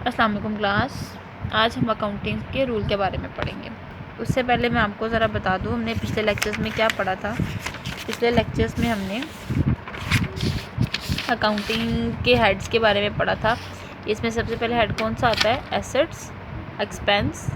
अस्सलाम वालेकुम क्लास। आज हम अकाउंटिंग के रूल के बारे में पढ़ेंगे। उससे पहले मैं आपको ज़रा बता दूं हमने पिछले लेक्चर्स में क्या पढ़ा था। पिछले लेक्चर्स में हमने अकाउंटिंग के हेड्स के बारे में पढ़ा था। इसमें सबसे पहले हेड कौन सा आता है? एसेट्स, एक्सपेंस,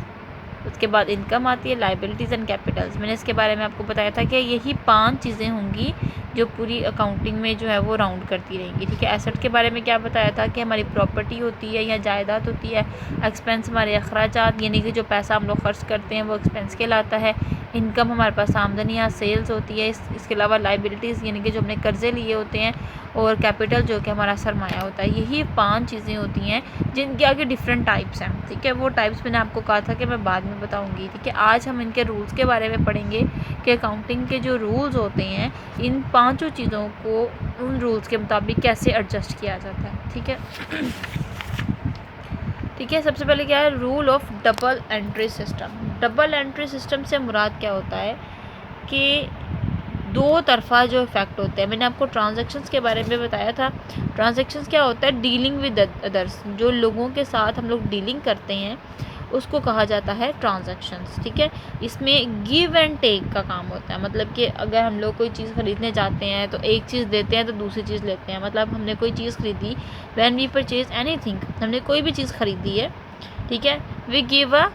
उसके बाद इनकम आती है, लाइबिलिटीज़ एंड कैपिटल्स। मैंने इसके बारे में आपको बताया था कि यही 5 चीज़ें होंगी जो पूरी अकाउंटिंग में जो है वो राउंड करती रहेंगी। ठीक है। एसेट के बारे में क्या बताया था कि हमारी प्रॉपर्टी होती है या जायदाद होती है। एक्सपेंस हमारे अखराजात यानी कि जो पैसा हम लोग खर्च करते हैं वो एक्सपेंस कहलाता है। इनकम हमारे पास आमदनी या सेल्स होती है। इसके अलावा लाइबिलिटीज़ यानी कि जो हमने कर्जे लिए होते हैं, और कैपिटल जो कि हमारा सरमाया होता है। यही 5 चीज़ें होती हैं जिनके आगे डिफरेंट टाइप्स हैं। ठीक है। वो टाइप्स मैंने आपको कहा था कि मैं बाद में बताऊंगी। ठीक है। आज हम इनके रूल्स के बारे में पढ़ेंगे कि अकाउंटिंग के जो रूल्स होते हैं इन 5 चीज़ों को उन रूल्स के मुताबिक कैसे एडजस्ट किया जाता है। ठीक है। ठीक है। सबसे पहले क्या है? Rule of double entry system. Double entry system से मुराद क्या होता है कि दो तरफा जो इफ़ेक्ट होते हैं। मैंने आपको ट्रांजैक्शंस के बारे में बताया था। ट्रांजैक्शंस क्या होता है? डीलिंग विद अदर्स, जो लोगों के साथ हम लोग डीलिंग करते हैं उसको कहा जाता है ट्रांजैक्शंस। ठीक है। इसमें गिव एंड टेक का काम होता है। मतलब कि अगर हम लोग कोई चीज़ ख़रीदने जाते हैं तो एक चीज़ देते हैं तो दूसरी चीज़ लेते हैं। मतलब हमने कोई चीज़ ख़रीदी, व्हेन वी परचेज एनीथिंग, हमने कोई भी चीज़ ख़रीदी है, ठीक है, we give a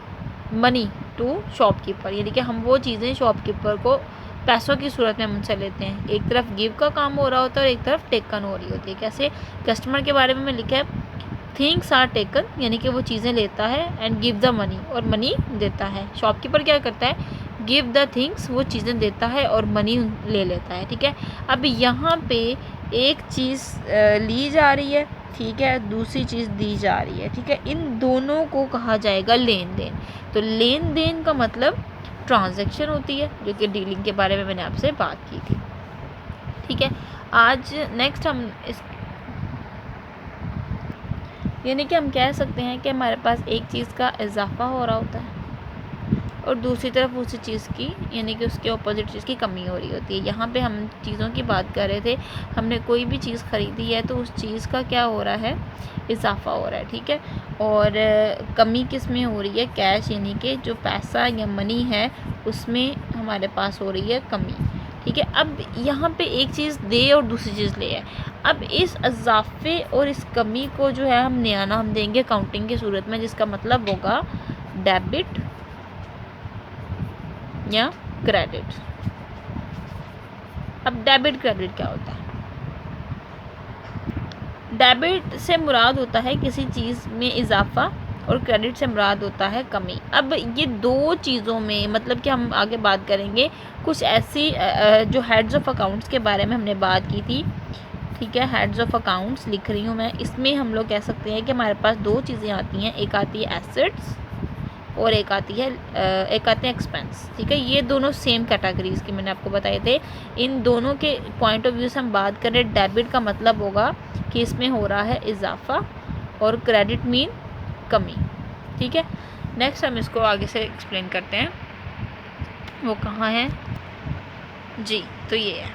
money to shopkeeper, यानी कि हम वो चीज़ें शॉपकीपर को पैसों की सूरत में मुझसे लेते हैं। एक तरफ गिव का काम हो रहा होता है और एक तरफ टेकन हो रही होती है। कैसे? कस्टमर के बारे में लिखा है थिंग्स आर टेकन, यानी कि वो चीज़ें लेता है, एंड गिव द मनी, और मनी देता है। शॉपकीपर क्या करता है? गिव द थिंग्स, वो चीज़ें देता है और मनी ले लेता है। ठीक है। अब यहाँ पे एक चीज़ ली जा रही है, ठीक है, दूसरी चीज़ दी जा रही है। ठीक है। इन दोनों को कहा जाएगा लेन देन। तो लेन देन का मतलब ट्रांजैक्शन होती है, जो कि डीलिंग के बारे में मैंने आपसे बात की थी। ठीक है। आज नेक्स्ट हम इस यानी कि हम कह सकते हैं कि हमारे पास एक चीज़ का इजाफा हो रहा होता है और दूसरी तरफ उसी चीज़ की यानी कि उसके ऑपोजिट चीज़ की कमी हो रही होती है। यहाँ पे हम चीज़ों की बात कर रहे थे। हमने कोई भी चीज़ ख़रीदी है तो उस चीज़ का क्या हो रहा है? इजाफा हो रहा है। ठीक है। और कमी किस में हो रही है? कैश यानी कि जो पैसा या मनी है उसमें हमारे पास हो रही है कमी। ठीक है। अब यहाँ पे एक चीज़ दे और दूसरी चीज़ ले है। अब इस इजाफे और इस कमी को जो है हम नया नाम देंगे अकाउंटिंग की सूरत में, जिसका मतलब होगा डेबिट या क्रेडिट। अब डेबिट क्रेडिट क्या होता है? डेबिट से मुराद होता है किसी चीज़ में इजाफा और क्रेडिट से मुराद होता है कमी। अब ये दो चीज़ों में मतलब कि हम आगे बात करेंगे कुछ ऐसी जो हेड्स ऑफ अकाउंट्स के बारे में हमने बात की थी। ठीक है। हेड्स ऑफ अकाउंट्स लिख रही हूँ मैं। इसमें हम लोग कह सकते हैं कि हमारे पास दो चीज़ें आती हैं, एक आती है एसेट्स और एक आते हैं एक्सपेंस। ठीक है। ये दोनों सेम कैटेगरीज की मैंने आपको बताए थे। इन दोनों के पॉइंट ऑफ व्यू से हम बात करें, डेबिट का मतलब होगा कि इसमें हो रहा है इजाफा और क्रेडिट मीन कमी। ठीक है। नेक्स्ट हम इसको आगे से एक्सप्लेन करते हैं। वो कहाँ है जी? तो ये है,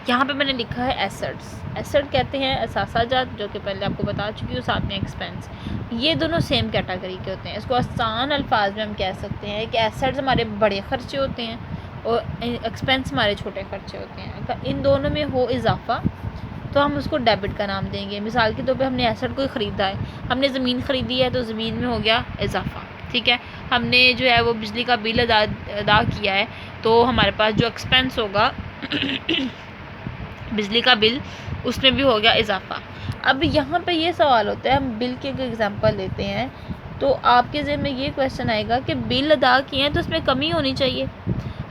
यहाँ पे मैंने लिखा है एसेट्स। एसेट कहते हैं असासाजात, जो कि पहले आपको बता चुकी हूँ, साथ में एक्सपेंस। ये दोनों सेम कैटेगरी के होते हैं। इसको आसान अल्फाज में हम कह सकते हैं कि एसेट्स हमारे बड़े खर्चे होते हैं और एक्सपेंस हमारे छोटे खर्चे होते हैं। अगर इन दोनों में हो इजाफा तो हम उसको डेबिट का नाम देंगे। मिसाल के तौर पे हमने एसेट कोई ख़रीदा है, हमने ज़मीन ख़रीदी है तो ज़मीन में हो गया इजाफा। ठीक है। हमने जो है वो बिजली का बिल अदा किया है तो हमारे पास जो एक्सपेंस होगा बिजली का बिल, उसमें भी हो गया इजाफा। अब यहाँ पे ये सवाल होता है, हम बिल के एग्जांपल लेते हैं तो आपके ज़हन में ये क्वेश्चन आएगा कि बिल अदा किए हैं तो उसमें कमी होनी चाहिए।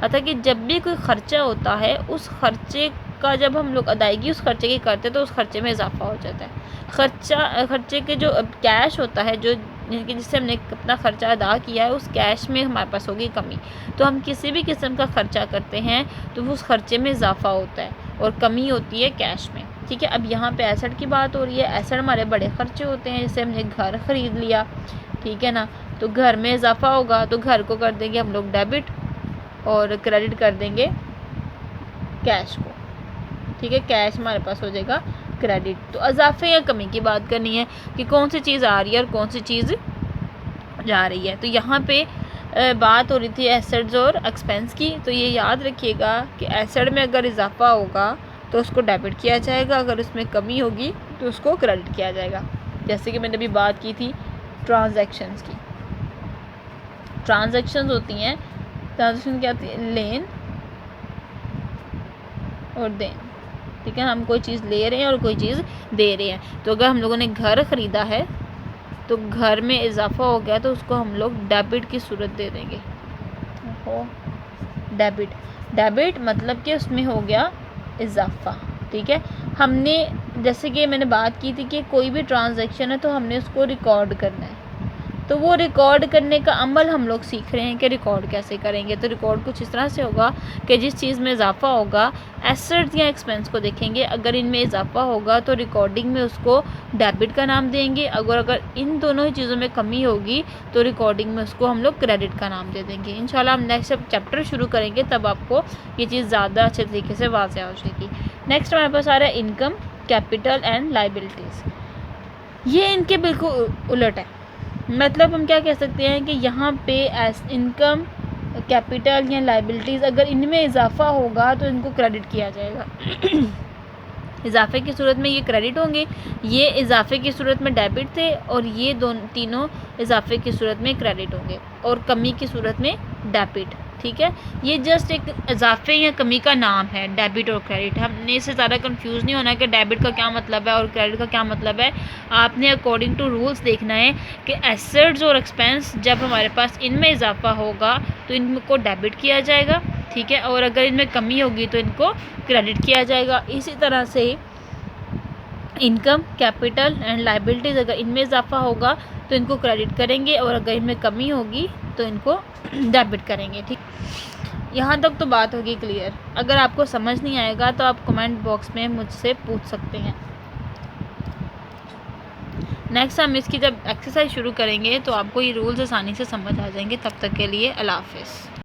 अतः कि जब भी कोई ख़र्चा होता है उस खर्चे का जब हम लोग अदायगी उस खर्चे की करते हैं तो उस खर्चे में इजाफा हो जाता है। खर्चे के जो कैश होता है जो जिससे हमने अपना ख़र्चा अदा किया है उस कैश में हमारे पास होगी कमी। तो हम किसी भी किस्म का ख़र्चा करते हैं तो उस खर्चे में इजाफा होता है और कमी होती है कैश में। ठीक है। अब यहाँ पे एसेट की बात हो रही है। एसेट हमारे बड़े खर्चे होते हैं, जैसे हमने घर ख़रीद लिया, ठीक है ना, तो घर में इजाफा होगा तो घर को कर देंगे हम लोग डेबिट और क्रेडिट कर देंगे कैश को। ठीक है। कैश हमारे पास हो जाएगा क्रेडिट। तो इजाफे या कमी की बात करनी है कि कौन सी चीज़ आ रही है और कौन सी चीज़ जा रही है। तो यहाँ पे बात हो रही थी एसेट्स और एक्सपेंस की। तो ये याद रखिएगा कि एसेट में अगर इजाफा होगा तो उसको डेबिट किया जाएगा, अगर उसमें कमी होगी तो उसको क्रेडिट किया जाएगा। जैसे कि मैंने अभी बात की थी ट्रांजैक्शंस की। ट्रांजैक्शंस होती हैं, ट्रांजैक्शन क्या होती है, लेन और देन, ठीक है। हम कोई चीज़ ले रहे हैं और कोई चीज़ दे रहे हैं। तो अगर हम लोगों ने घर ख़रीदा है तो घर में इजाफा हो गया तो उसको हम लोग डेबिट की सूरत दे देंगे। डेबिट मतलब कि उसमें हो गया इजाफा, ठीक है। हमने जैसे कि मैंने बात की थी कि कोई भी ट्रांजैक्शन है तो हमने उसको रिकॉर्ड करना है। तो वो रिकॉर्ड करने का अमल हम लोग सीख रहे हैं कि रिकॉर्ड कैसे करेंगे। तो रिकॉर्ड कुछ इस तरह से होगा कि जिस चीज़ में इजाफा होगा, एसेट्स या एक्सपेंस को देखेंगे, अगर इनमें इजाफा होगा तो रिकॉर्डिंग में उसको डेबिट का नाम देंगे, अगर इन दोनों ही चीज़ों में कमी होगी तो रिकॉर्डिंग में उसको हम लोग क्रेडिट का नाम दे देंगे। इंशाल्लाह हम नेक्स्ट जब चैप्टर शुरू करेंगे तब आपको ये चीज़ ज़्यादा अच्छे तरीके से वाज़ेह हो जाएगी। नेक्स्ट हमारे पास आ रहा है इनकम, कैपिटल एंड लाइबिलिटीज़। ये इनके बिल्कुल उलट है। मतलब हम क्या कह सकते हैं कि यहाँ पे एस इनकम, कैपिटल या लाइबिलिटीज़, अगर इनमें इजाफा होगा तो इनको क्रेडिट किया जाएगा। इजाफे की सूरत में ये क्रेडिट होंगे, ये इजाफे की सूरत में डेबिट थे, और ये तीनों इजाफे की सूरत में क्रेडिट होंगे, और कमी की सूरत में डेबिट, ठीक है। ये जस्ट एक इजाफे या कमी का नाम है, डेबिट और क्रेडिट। हमने इससे ज़्यादा कंफ्यूज नहीं होना कि डेबिट का क्या मतलब है और क्रेडिट का क्या मतलब है। आपने अकॉर्डिंग टू रूल्स देखना है कि एसेट्स और एक्सपेंस जब हमारे पास इनमें इजाफा होगा तो इनको डेबिट किया जाएगा, ठीक है, और अगर इनमें कमी होगी तो इनको क्रेडिट किया जाएगा। इसी तरह से इनकम, कैपिटल एंड लाइबिलिटीज़, अगर इनमें इजाफा होगा तो इनको क्रेडिट करेंगे, और अगर इनमें कमी होगी तो इनको डेबिट करेंगे, ठीक। यहाँ तक तो बात होगी क्लियर। अगर आपको समझ नहीं आएगा तो आप कमेंट बॉक्स में मुझसे पूछ सकते हैं। नेक्स्ट हम इसकी जब एक्सरसाइज शुरू करेंगे तो आपको ये रूल्स आसानी से समझ आ जाएंगे। तब तक के लिए अल्लाह हाफ़िज़।